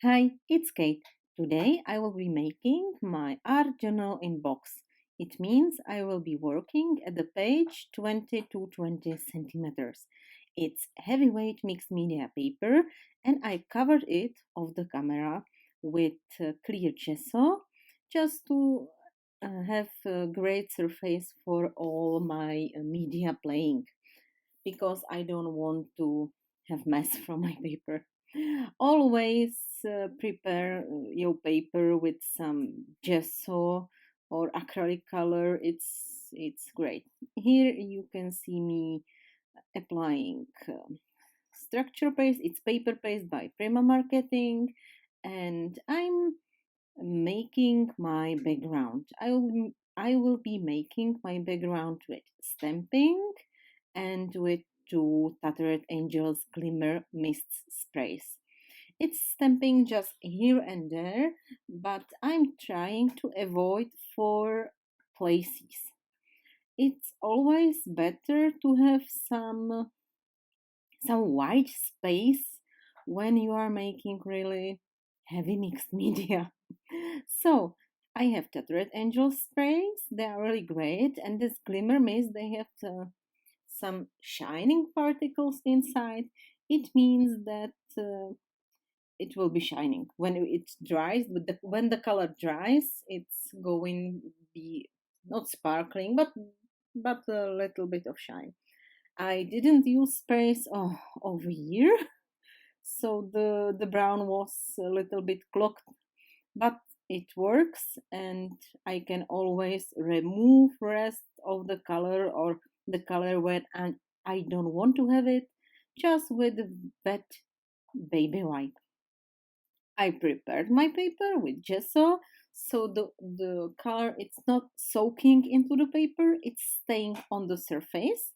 Hi, it's Kate. Today I will be making my art journal in box. It means I will be working at the page 20 to 20 centimeters. It's heavyweight mixed media paper and I covered it off the camera with clear gesso just to have a great surface for all my media playing because I don't want to have mess from my paper. Always prepare your paper with some gesso or acrylic color. It's great. Here you can see me applying structure paste. It's paper paste by Prima Marketing, and I'm making my background. I will be making my background with stamping and with two Tattered Angels Glimmer Mist sprays. It's stamping just here and there, but I'm trying to avoid four places. It's always better to have some white space when you are making really heavy mixed media. So I have Tattered Angel sprays. They are really great, and this glimmer mist they have some shining particles inside. It means that it will be shining when it dries. But when the color dries, it's going to be not sparkling, but a little bit of shine. I didn't use sprays over here, so the brown was a little bit clogged, but it works, and I can always remove rest of the color or the color when I don't want to have it, just with wet baby wipe. I prepared my paper with gesso, so the color it's not soaking into the paper, it's staying on the surface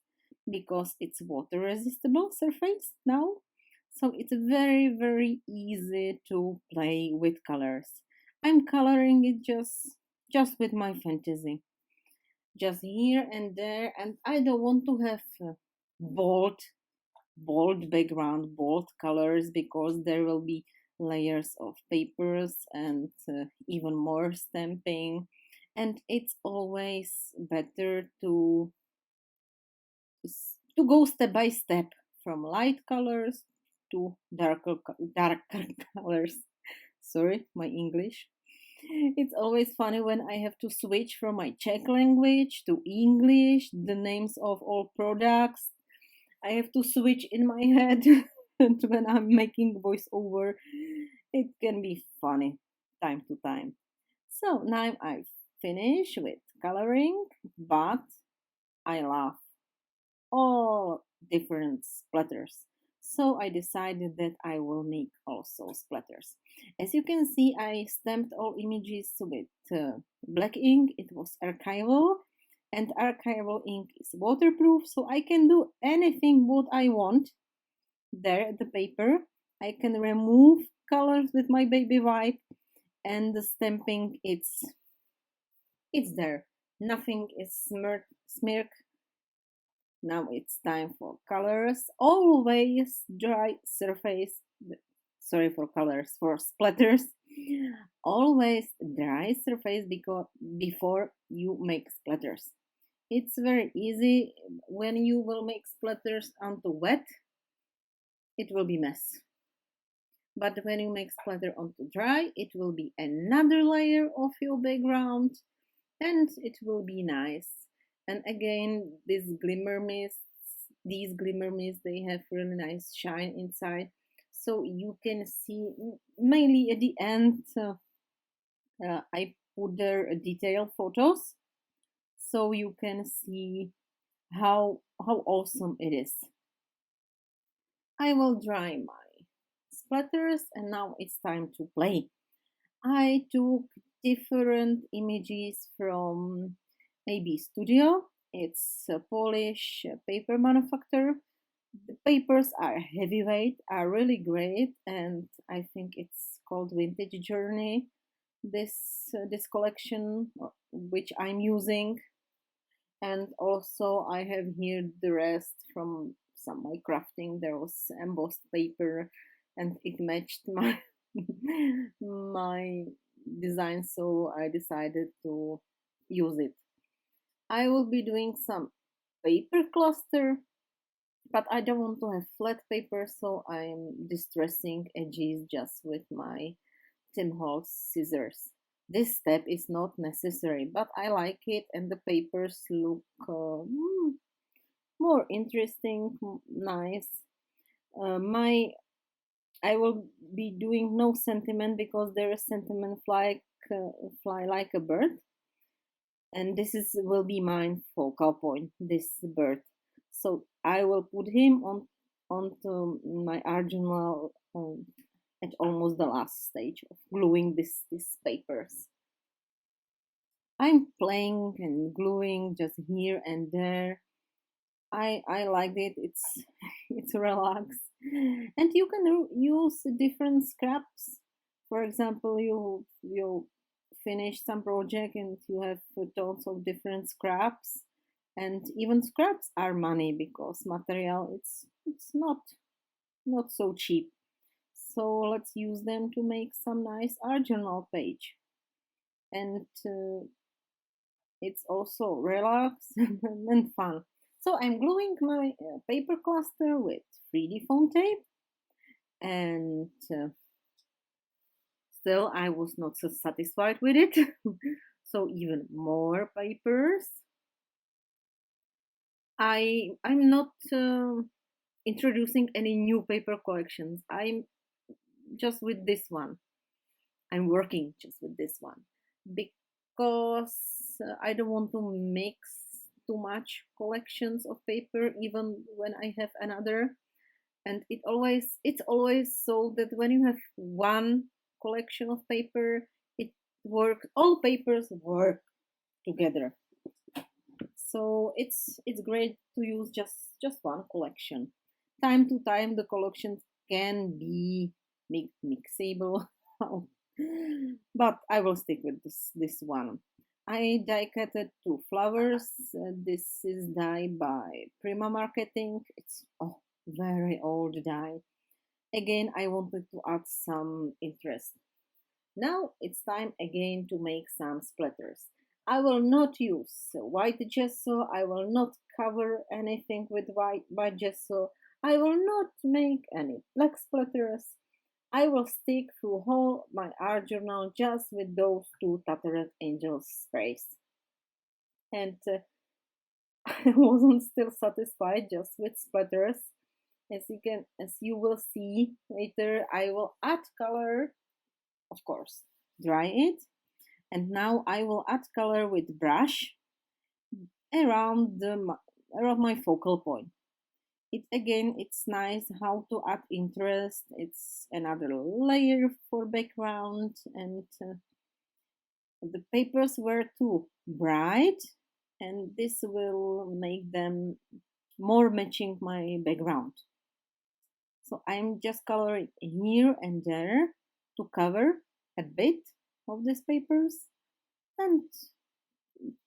because it's water resistible surface now. So it's very easy to play with colors. I'm coloring it just with my fantasy, just here and there, and I don't want to have bold bold background, bold colors, because there will be layers of papers and even more stamping. And it's always better to go step by step from light colors to darker colors. Sorry, my English. It's always funny when I have to switch from my Czech language to English, the names of all products. I have to switch in my head and when I'm making voiceover. It can be funny time to time. So now I finish with coloring, but I love all different splatters. So I decided that I will make also splatters. As you can see, I stamped all images with black ink. It was archival, and archival ink is waterproof, so I can do anything what I want there at the paper. I can remove colors with my baby wipe, and the stamping it's there. Nothing is smirk. Now it's time for colors. Always dry surface. Sorry for colors, for splatters. Always dry surface because before you make splatters. It's very easy. When you will make splatters onto wet, it will be mess. But when you make splatter onto dry, it will be another layer of your background, and it will be nice. And again, these glimmer mists, they have really nice shine inside. So you can see mainly at the end, I put there detailed photos, so you can see how awesome it is. I will dry my splatters, and now it's time to play. I took different images from AB Studio. It's a Polish paper manufacturer. The papers are heavyweight, are really great, and I think it's called Vintage Journey. This collection which I'm using, and also I have here the rest from some my crafting. There was embossed paper, and it matched my my design, so I decided to use it. I will be doing some paper cluster, but I don't want to have flat paper, so I'm distressing edges just with my Tim Holtz scissors. This step is not necessary, but I like it, and the papers look more interesting, nice. My I will be doing no sentiment because there is sentiment fly like a bird, and this is will be my focal point. This bird, so I will put him onto my arginal at almost the last stage of gluing these papers. I'm playing and gluing just here and there. I like it. It's it's relaxed, and you can use different scraps. For example, you finish some project and you have tons of different scraps, and even scraps are money because material it's not so cheap. So let's use them to make some nice journal page, and it's also relaxed and fun. So I'm gluing my paper cluster with 3D foam tape, and still I was not so satisfied with it. So even more papers. I'm not introducing any new paper collections. I'm just with this one. I'm working just with this one because I don't want to mix too much collections of paper even when I have another. And it's always so that when you have one collection of paper, it works. All papers work together. So it's great to use just one collection. Time to time, the collections can be mixable, but I will stick with this one. I die cutted two flowers. This is dye by Prima Marketing. It's very old dye. Again, I wanted to add some interest. Now it's time again to make some splatters. I will not use white gesso. I will not cover anything with white gesso. I will not make any black splatters. I will stick through whole my art journal just with those two Tattered Angels sprays. And I wasn't still satisfied just with splatters. As you will see later, I will add color, of course, dry it, and now I will add color with brush around around my focal point. It's nice how to add interest. It's another layer for background, and the papers were too bright, and this will make them more matching my background. So I'm just coloring here and there to cover a bit of these papers and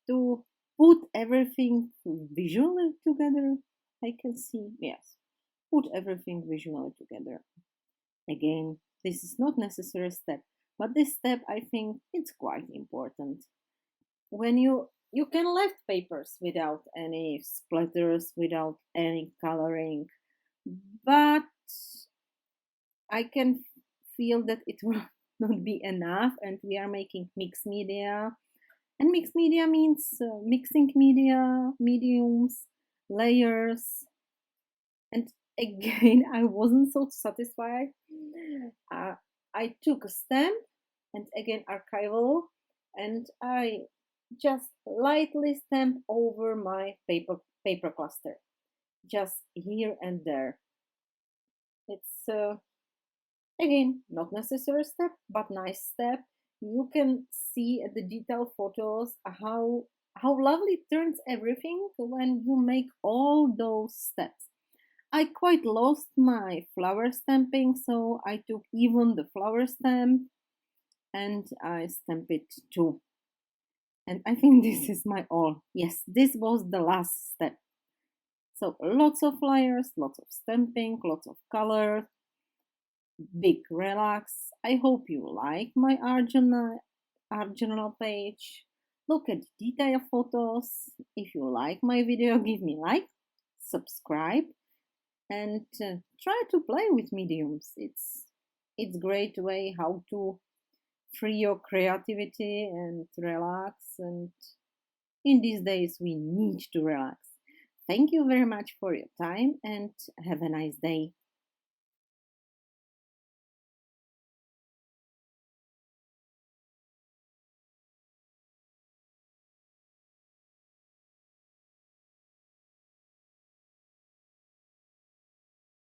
to put everything visually together. I can see, yes, put everything visually together. Again, this is not necessary step, but this step I think it's quite important. When you can left papers without any splatters, without any coloring, but I can feel that it will not be enough, and we are making mixed media. And mixed media means mixing media, mediums, layers. And again, I wasn't so satisfied. Uh, I took a stamp and again archival, and I just lightly stamp over my paper cluster, just here and there. It's again not necessary step, but nice step. You can see at the detailed photos how lovely it turns everything when you make all those steps. I quite lost my flower stamping, so I took even the flower stamp and I stamp it too. And I think this is my all. Yes, this was the last step. So lots of layers, lots of stamping, lots of color. big relax. I hope you like my art journal page. Look at detail photos. If you like my video, give me like, subscribe, and try to play with mediums. It's great way how to free your creativity and relax. And in these days, we need to relax. Thank you very much for your time and have a nice day.